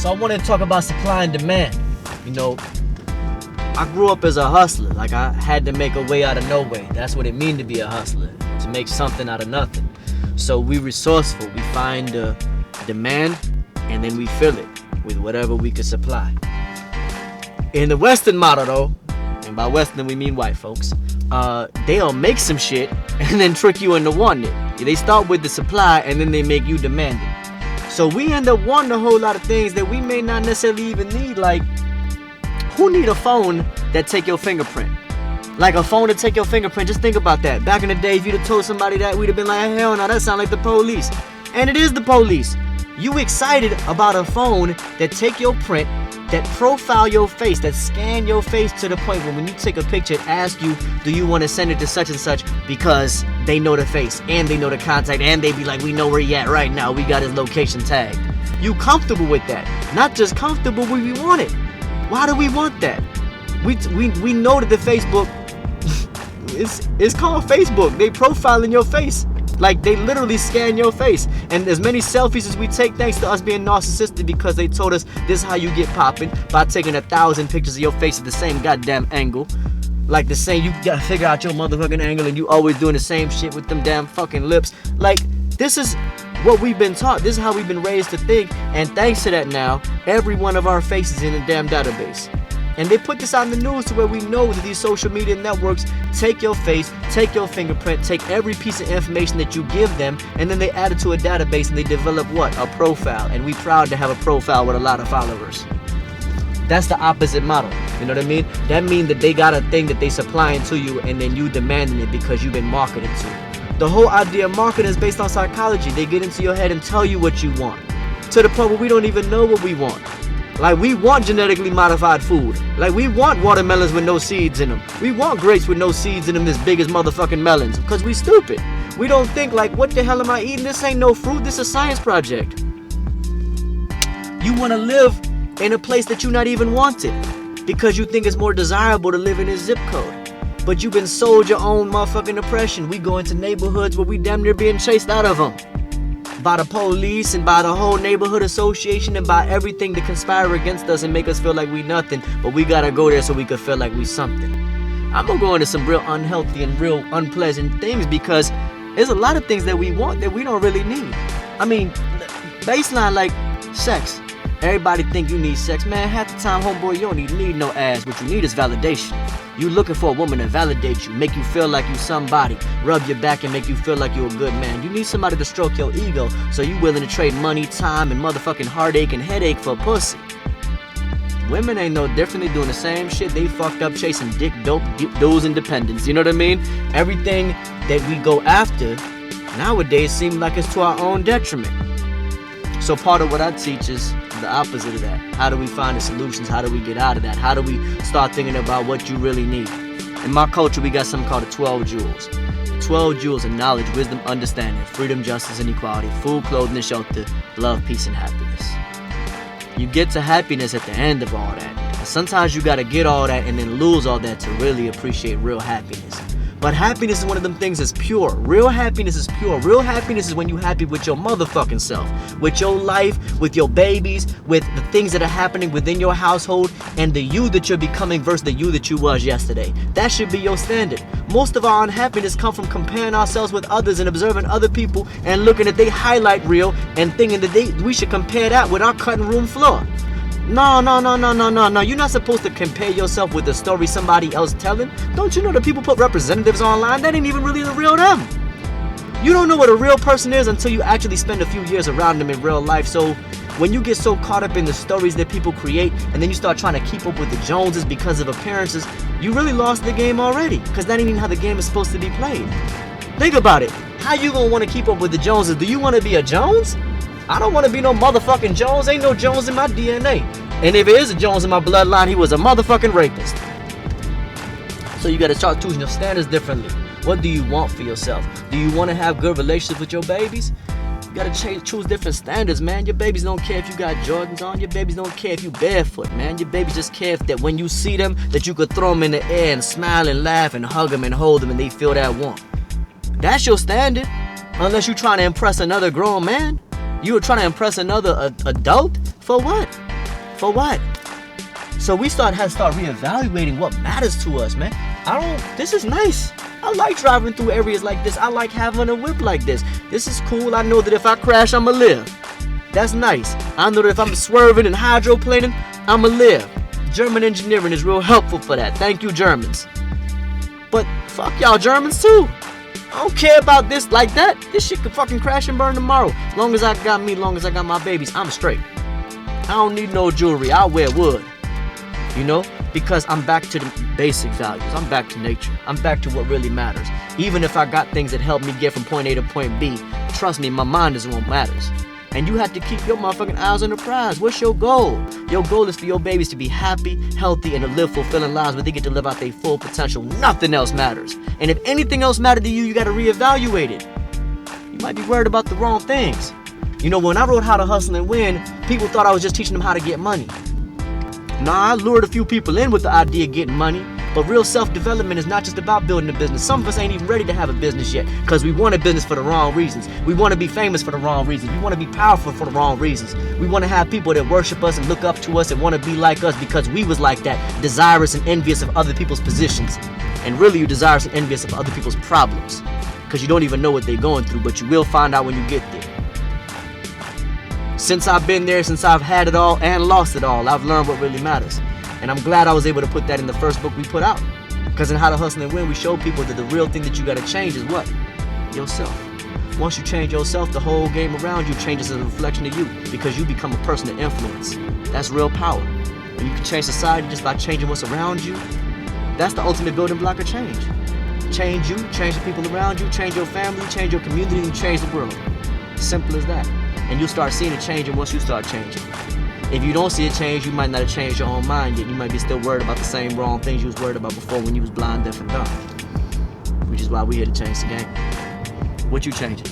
So I want to talk about supply and demand. You know, I grew up as a hustler. Like, I had to make a way out of no way. That's what it means to be a hustler, to make something out of nothing. So we resourceful. We find the demand and then we fill it with whatever we could supply. In the Western model though, and by Western we mean white folks, they'll make some shit and then trick you into wanting it. They start with the supply and then they make you demand it. So we end up wanting a whole lot of things that we may not necessarily even need. Like, who need a phone that take your fingerprint? Like a phone to take your fingerprint, just think about that. Back in the day, if you'd have told somebody that, we'd have been like, hell no, that sound like the police. And it is the police. You excited about a phone that take your print, that profile your face, that scan your face to the point where when you take a picture, it asks you, do you want to send it to such and such, because they know the face and they know the contact and they be like, we know where he at right now, we got his location tagged. You comfortable with that? Not just comfortable, we want it. Why do we want that? We know that the Facebook, it's called Facebook. They profiling your face. Like, they literally scan your face. And as many selfies as we take, thanks to us being narcissistic, because they told us this is how you get popping, by taking 1,000 pictures of your face at the same goddamn angle. Like the same, you gotta figure out your motherfucking angle, and you always doing the same shit with them damn fucking lips. Like, this is what we've been taught. This is how we've been raised to think. And thanks to that now, every one of our faces in a damn database. And they put this out in the news to where we know that these social media networks take your face, take your fingerprint, take every piece of information that you give them, and then they add it to a database and they develop what? A profile. And we proud to have a profile with a lot of followers. That's the opposite model. You know what I mean? That means that they got a thing that they supplying to you and then you demanding it because you've been marketed to. The whole idea of marketing is based on psychology. They get into your head and tell you what you want, to the point where we don't even know what we want. Like, we want genetically modified food. Like, we want watermelons with no seeds in them. We want grapes with no seeds in them as big as motherfucking melons, because we stupid. We don't think like, what the hell am I eating? This ain't no fruit. This is a science project. You want to live in a place that you're not even wanted because you think it's more desirable to live in this zip code. But you've been sold your own motherfucking oppression. We go into neighborhoods where we damn near being chased out of them by the police and by the whole neighborhood association and by everything to conspire against us and make us feel like we nothing, but we gotta go there so we could feel like we something. I'm gonna go into some real unhealthy and real unpleasant things, because there's a lot of things that we want that we don't really need. I mean, baseline, like sex. Everybody think you need sex. Man, half the time, homeboy, you don't even need no ass. What you need is validation. You looking for a woman to validate you, make you feel like you somebody, rub your back and make you feel like you're a good man. You need somebody to stroke your ego, so you willing to trade money, time, and motherfucking heartache and headache for pussy. Women ain't no different. They doing the same shit. They fucked up chasing dick, dope, dudes, independence. You know what I mean? Everything that we go after nowadays seems like it's to our own detriment. So part of what I teach is the opposite of that. How do we find the solutions? How do we get out of that? How do we start thinking about what you really need? In my culture, we got something called the 12 jewels. The 12 jewels of knowledge, wisdom, understanding, freedom, justice, and equality, food, clothing, and shelter, love, peace, and happiness. You get to happiness at the end of all that. And sometimes you gotta get all that and then lose all that to really appreciate real happiness. But happiness is one of them things that's pure. Real happiness is pure. Real happiness is when you're happy with your motherfucking self, with your life, with your babies, with the things that are happening within your household, and the you that you're becoming versus the you that you was yesterday. That should be your standard. Most of our unhappiness come from comparing ourselves with others and observing other people and looking at their highlight reel and thinking that we should compare that with our cutting room floor. No. You're not supposed to compare yourself with the story somebody else telling. Don't you know that people put representatives online? That ain't even really the real them. You don't know what a real person is until you actually spend a few years around them in real life. So when you get so caught up in the stories that people create and then you start trying to keep up with the Joneses because of appearances, you really lost the game already, because that ain't even how the game is supposed to be played. Think about it. How you gonna want to keep up with the Joneses? Do you want to be a Jones? I don't want to be no motherfucking Jones. Ain't no Jones in my DNA. And if there is a Jones in my bloodline, he was a motherfucking rapist. So you got to start choosing your standards differently. What do you want for yourself? Do you want to have good relationships with your babies? You got to choose different standards, man. Your babies don't care if you got Jordans on. Your babies don't care if you barefoot, man. Your babies just care that when you see them, that you could throw them in the air and smile and laugh and hug them and hold them and they feel that warmth. That's your standard. Unless you're trying to impress another grown man. You were trying to impress another adult? For what? For what? So we had to start reevaluating what matters to us, man. This is nice. I like driving through areas like this. I like having a whip like this. This is cool. I know that if I crash, I'ma live. That's nice. I know that if I'm swerving and hydroplaning, I'ma live. German engineering is real helpful for that. Thank you, Germans. But fuck y'all Germans too. I don't care about this like that. This shit could fucking crash and burn tomorrow. Long as I got me, long as I got my babies, I'm straight. I don't need no jewelry. I'll wear wood. You know? Because I'm back to the basic values. I'm back to nature. I'm back to what really matters. Even if I got things that help me get from point A to point B, trust me, my mind is what matters. And you have to keep your motherfucking eyes on the prize. What's your goal? Your goal is for your babies to be happy, healthy, and to live fulfilling lives where they get to live out their full potential. Nothing else matters. And if anything else mattered to you, you got to reevaluate it. You might be worried about the wrong things. You know, when I wrote How to Hustle and Win, people thought I was just teaching them how to get money. Nah, I lured a few people in with the idea of getting money. But real self-development is not just about building a business. Some of us ain't even ready to have a business yet because we want a business for the wrong reasons. We want to be famous for the wrong reasons. We want to be powerful for the wrong reasons. We want to have people that worship us and look up to us and want to be like us because we was like that, desirous and envious of other people's positions. And really you're desirous and envious of other people's problems because you don't even know what they're going through, but you will find out when you get there. Since I've been there, since I've had it all and lost it all, I've learned what really matters. And I'm glad I was able to put that in the first book we put out. Because in How to Hustle and Win, we show people that the real thing that you got to change is what? Yourself. Once you change yourself, the whole game around you changes as a reflection of you because you become a person of influence. That's real power. And you can change society just by changing what's around you. That's the ultimate building block of change. Change you, change the people around you, change your family, change your community, and change the world. Simple as that. And you'll start seeing it changing once you start changing. If you don't see it change, you might not have changed your own mind yet. You might be still worried about the same wrong things you was worried about before when you was blind, deaf, and dumb. Which is why we're here to change the game. What you changing?